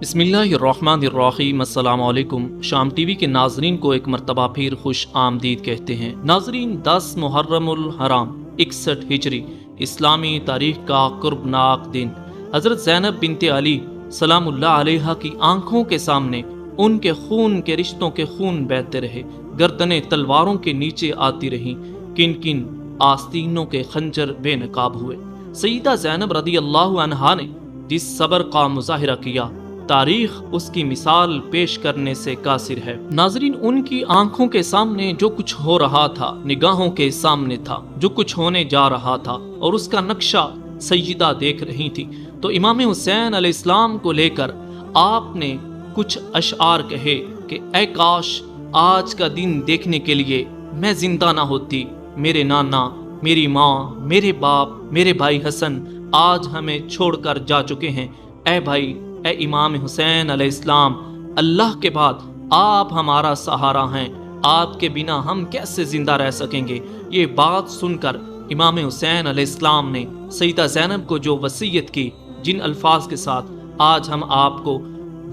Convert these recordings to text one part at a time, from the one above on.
بسم اللہ الرحمن الرحیم۔ السلام علیکم۔ شام ٹی وی کے ناظرین کو ایک مرتبہ پھر خوش آمدید کہتے ہیں۔ ناظرین، 10 محرم الحرام 61 ہجری اسلامی تاریخ کا قربناک دن حضرت زینب بنت علی سلام اللہ علیہا کی آنکھوں کے سامنے ان کے خون کے رشتوں کے خون بہتے رہے، گردنیں تلواروں کے نیچے آتی رہیں، کن کن آستینوں کے خنجر بے نقاب ہوئے۔ سیدہ زینب رضی اللہ عنہا نے جس صبر کا مظاہرہ کیا، تاریخ اس کی مثال پیش کرنے سے قاصر ہے۔ ناظرین، ان کی آنکھوں کے سامنے جو کچھ ہو رہا تھا، نگاہوں کے سامنے تھا جو کچھ ہونے جا رہا تھا، اور اس کا نقشہ سیدہ دیکھ رہی تھی، تو امام حسین علیہ السلام کو لے کر آپ نے کچھ اشعار کہے کہ اے کاش آج کا دن دیکھنے کے لیے میں زندہ نہ ہوتی، میرے نانا، میری ماں، میرے باپ، میرے بھائی حسن آج ہمیں چھوڑ کر جا چکے ہیں۔ اے بھائی، اے امام حسین علیہ السلام، اللہ کے بعد آپ ہمارا سہارا ہیں، آپ کے بنا ہم کیسے زندہ رہ سکیں گے۔ یہ بات سن کر امام حسین علیہ السلام نے سیدہ زینب کو جو وصیت کی، جن الفاظ کے ساتھ آج ہم آپ کو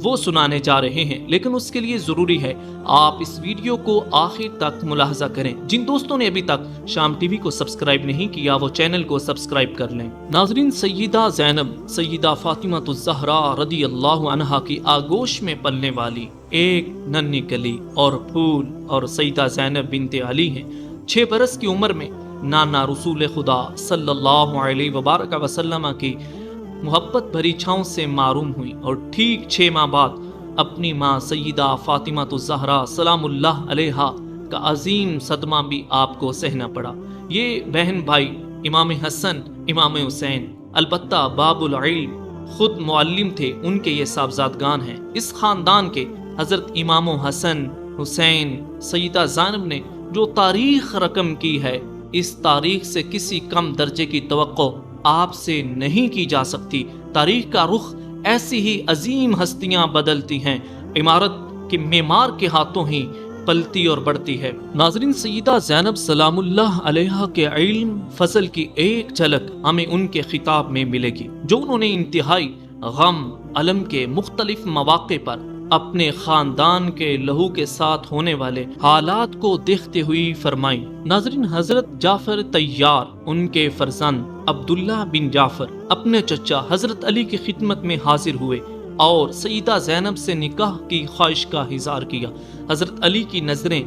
وہ سنانے جا رہے ہیں، لیکن اس کے لیے ضروری ہے آپ اس ویڈیو کو آخر تک ملاحظہ کریں۔ جن دوستوں نے ابھی تک شام ٹی وی کو سبسکرائب نہیں کیا وہ چینل کو سبسکرائب کر لیں۔ ناظرین، سیدہ زینب سیدہ فاطمہ الزہرا رضی اللہ عنہا کی آغوش میں پلنے والی ایک ننھی کلی اور پھول اور سیدہ زینب بنت علی ہیں۔ 6 برس کی عمر میں نانا رسول خدا صلی اللہ علیہ وبارک وسلم کی محبت بھری چھاؤں سے معروم ہوئی، اور ٹھیک 6 ماہ بعد اپنی ماں سیدہ فاطمہ الزہرا سلام اللہ علیہا کا عظیم صدمہ بھی آپ کو سہنا پڑا۔ یہ بہن بھائی امام حسن، امام حسین، البتہ باب العلم، خود معلم تھے، ان کے یہ صاحبزادگان ہیں۔ اس خاندان کے حضرت امام حسن، حسین، سیدہ زینب نے جو تاریخ رقم کی ہے، اس تاریخ سے کسی کم درجے کی توقع آپ سے نہیں کی جا سکتی۔ تاریخ کا رخ ایسی ہی عظیم ہستیاں بدلتی ہیں، عمارت کے معمار کے ہاتھوں ہی پلتی اور بڑھتی ہے۔ ناظرین، سیدہ زینب سلام اللہ علیہا کے علم فضل کی ایک جھلک ہمیں ان کے خطاب میں ملے گی، جو انہوں نے انتہائی غم علم کے مختلف مواقع پر اپنے خاندان کے لہو کے ساتھ ہونے والے حالات کو دیکھتے ہوئی فرمائی۔ ناظرین، حضرت جعفر طیار، ان کے فرزند عبداللہ بن جعفر اپنے چچا حضرت علی کی خدمت میں حاضر ہوئے اور سیدہ زینب سے نکاح کی خواہش کا اظہار کیا۔ حضرت علی کی نظریں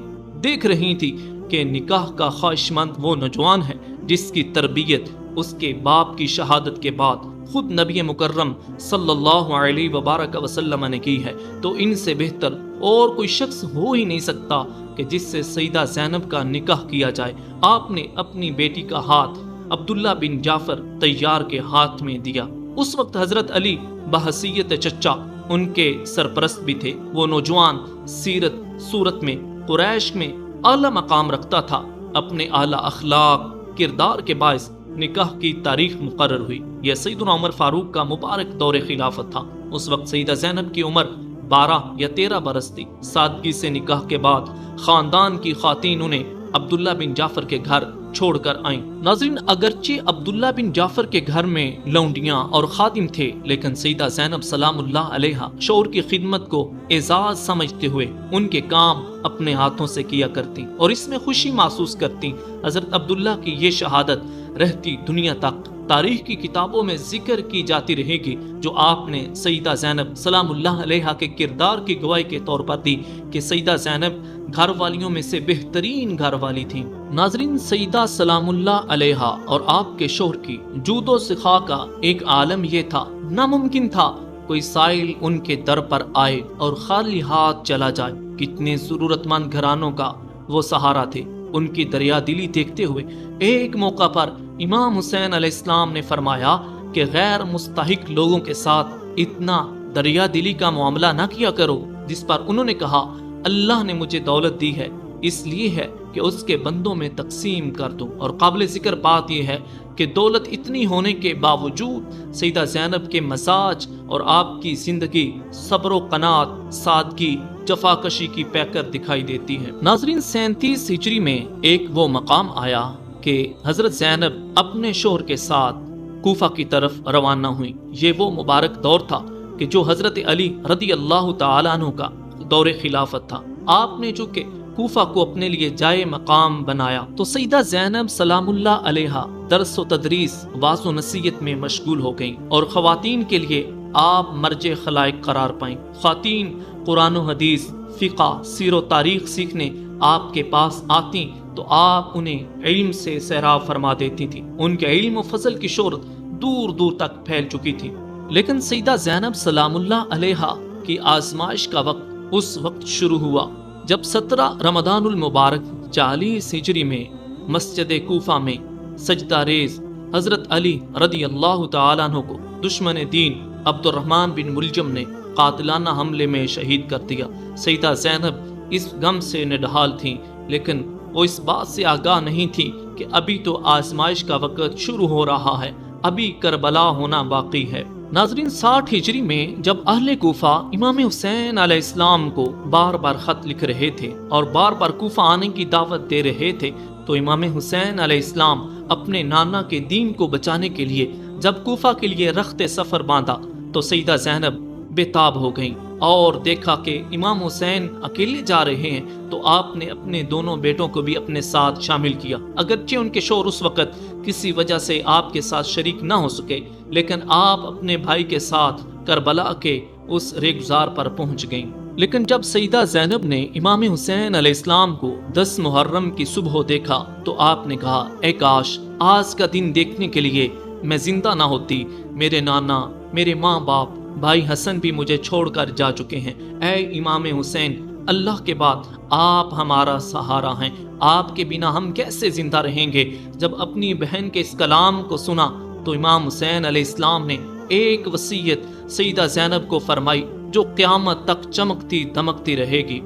دیکھ رہی تھی کہ نکاح کا خواہش مند وہ نوجوان ہے جس کی تربیت اس کے باپ کی شہادت کے بعد خود نبی مکرم صلی اللہ علیہ وبارک وسلم نے کی ہے، تو ان سے بہتر اور کوئی شخص ہو ہی نہیں سکتا کہ جس سے سیدہ زینب کا نکاح کیا جائے۔ آپ نے اپنی بیٹی کا ہاتھ عبداللہ بن جعفر طیار کے ہاتھ میں دیا۔ اس وقت حضرت علی بحیثیت چچا ان کے سرپرست بھی تھے۔ وہ نوجوان سیرت صورت میں قریش میں اعلیٰ مقام رکھتا تھا۔ اپنے اعلیٰ اخلاق کردار کے باعث نکاح کی تاریخ مقرر ہوئی۔ یہ سیدنا عمر فاروق کا مبارک دور خلافت تھا۔ اس وقت سیدہ زینب کی عمر 12 یا 13 برس تھی۔ سادگی سے نکاح کے بعد خاندان کی خواتین انہیں عبداللہ بن جعفر کے گھر چھوڑ کر آئیں۔ ناظرین، اگرچہ عبداللہ بن جعفر کے گھر میں لونڈیاں اور خادم تھے، لیکن سیدہ زینب سلام اللہ علیہا شوہر کی خدمت کو اعزاز سمجھتے ہوئے ان کے کام اپنے ہاتھوں سے کیا کرتی اور اس میں خوشی محسوس کرتی۔ حضرت عبداللہ کی یہ شہادت رہتی دنیا تک تاریخ کی کتابوں میں ذکر کی جاتی رہے گی، جو آپ نے سیدہ زینب سلام اللہ علیہا کے کردار کی گواہی کے طور پر دی کہ سیدہ زینب گھر والیوں میں سے بہترین گھر والی تھیں۔ ناظرین، سیدہ سلام اللہ علیہا اور آپ کے شوہر کی جود و سخا کا ایک عالم یہ تھا، ناممکن تھا کوئی سائل ان کے در پر آئے اور خالی ہاتھ چلا جائے۔ کتنے ضرورت مند گھرانوں کا وہ سہارا تھے۔ ان کی دریا دلی دیکھتے ہوئے ایک موقع پر امام حسین علیہ السلام نے فرمایا کہ غیر مستحق لوگوں کے ساتھ اتنا دریا دلی کا معاملہ نہ کیا کرو، جس پر انہوں نے کہا اللہ نے مجھے دولت دی ہے، اس لیے ہے کہ اس کے بندوں میں تقسیم کر دوں۔ اور قابل ذکر بات یہ ہے کہ دولت اتنی ہونے کے باوجود سیدہ زینب کے مزاج اور آپ کی زندگی صبر و قناعت، سادگی، جفاکشی کی پیکر دکھائی دیتی ہے۔ ناظرین، 37 ہجری میں ایک وہ مقام آیا کہ حضرت زینب اپنے شوہر کے ساتھ کوفہ کی طرف روانہ ہوئی۔ یہ وہ مبارک دور تھا کہ جو حضرت علی رضی اللہ تعالیٰ عنہ کا دور خلافت تھا، آپ نے چونکہ کوفہ کو اپنے لیے جائے مقام بنایا تو سیدہ زینب سلام اللہ علیہا درس و تدریس، واعظ و نصیحت میں مشغول ہو گئیں، اور خواتین کے لیے آپ مرجع خلائق قرار پائیں۔ خواتین قرآن و حدیث، فقہ، سیر و تاریخ سیکھنے آپ کے پاس آتی تو آپ انہیں علم سے سیراب فرما دیتی تھی۔ ان کے علم و فضل کی شہرت دور دور تک پھیل چکی تھی۔ لیکن سیدہ زینب سلام اللہ علیہا کی آزمائش کا وقت اس وقت شروع ہوا جب 17 رمضان المبارک 40 ہجری میں مسجد کوفہ میں سجدہ ریز حضرت علی رضی اللہ تعالیٰ عنہ کو دشمن دین عبد الرحمن بن ملجم نے قاتلانہ حملے میں شہید کر دیا۔ سیدہ زینب اس غم سے نڈھال تھیں، لیکن وہ اس بات سے آگاہ نہیں تھی کہ ابھی تو آزمائش کا وقت شروع ہو رہا ہے، ابھی کربلا ہونا باقی ہے۔ ناظرین، 60 ہجری میں جب اہل کوفہ امام حسین علیہ السلام کو بار بار خط لکھ رہے تھے اور بار بار کوفہ آنے کی دعوت دے رہے تھے، تو امام حسین علیہ السلام اپنے نانا کے دین کو بچانے کے لیے جب کوفہ کے لیے رخت سفر باندھا تو سیدہ زینب بے تاب ہو گئیں اور دیکھا کہ امام حسین اکیلے جا رہے ہیں تو آپ نے اپنے دونوں بیٹوں کو بھی اپنے ساتھ شامل کیا۔ اگرچہ ان کے شوہر اس وقت کسی وجہ سے آپ کے ساتھ شریک نہ ہو سکے، لیکن آپ اپنے بھائی کے ساتھ کربلا کے اس ریگزار پر پہنچ گئیں۔ لیکن جب سیدہ زینب نے امام حسین علیہ السلام کو 10 محرم کی صبح دیکھا تو آپ نے کہا، اے کاش آج کا دن دیکھنے کے لیے میں زندہ نہ ہوتی، میرے نانا، میرے ماں باپ، بھائی حسن بھی مجھے چھوڑ کر جا چکے ہیں۔ اے امام حسین، اللہ کے بعد آپ ہمارا سہارا ہیں، آپ کے بنا ہم کیسے زندہ رہیں گے؟ جب اپنی بہن کے اس کلام کو سنا تو امام حسین علیہ السلام نے ایک وصیت سیدہ زینب کو فرمائی جو قیامت تک چمکتی دمکتی رہے گی۔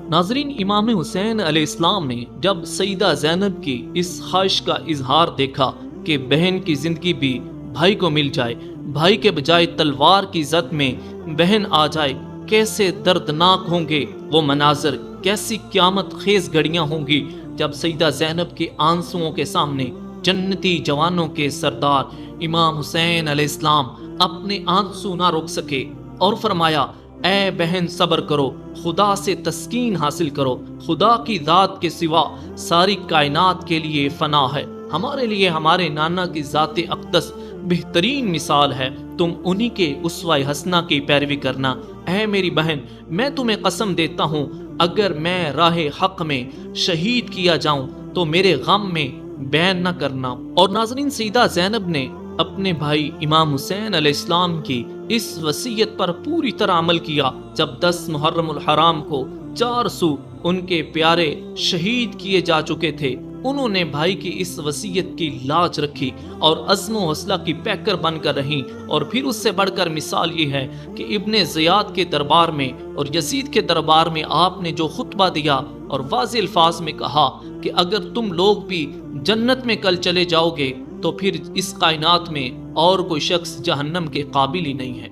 ناظرین، امام حسین علیہ السلام نے جب سیدہ زینب کی اس خواہش کا اظہار دیکھا کہ بہن کی زندگی بھی بھائی کو مل جائے، بھائی کے بجائے تلوار کی زد میں بہن آ جائے، کیسے دردناک ہوں گے وہ مناظر، کیسی قیامت خیز گھڑیاں ہوں گی جب سیدہ زینب کے آنسوؤں کے سامنے جنتی جوانوں کے سردار امام حسین علیہ السلام اپنے آنسو نہ روک سکے اور فرمایا، اے بہن صبر کرو، خدا سے تسکین حاصل کرو، خدا کی ذات کے سوا ساری کائنات کے لیے فنا ہے، ہمارے لیے ہمارے نانا کی ذات اقدس بہترین مثال ہے، تم انہی کے اسوہ حسنہ کی پیروی کرنا۔ اے میری بہن، میں تمہیں قسم دیتا ہوں اگر میں راہ حق میں شہید کیا جاؤں تو میرے غم میں بین نہ کرنا۔ اور ناظرین، سیدہ زینب نے اپنے بھائی امام حسین علیہ السلام کی اس وصیت پر پوری طرح عمل کیا۔ جب 10 محرم الحرام کو 400 ان کے پیارے شہید کیے جا چکے تھے، انہوں نے بھائی کی اس وصیت کی لاج رکھی اور عزم و حوصلہ کی پیکر بن کر رہیں۔ اور پھر اس سے بڑھ کر مثال یہ ہے کہ ابن زیاد کے دربار میں اور یزید کے دربار میں آپ نے جو خطبہ دیا اور واضح الفاظ میں کہا کہ اگر تم لوگ بھی جنت میں کل چلے جاؤ گے تو پھر اس کائنات میں اور کوئی شخص جہنم کے قابل ہی نہیں ہے۔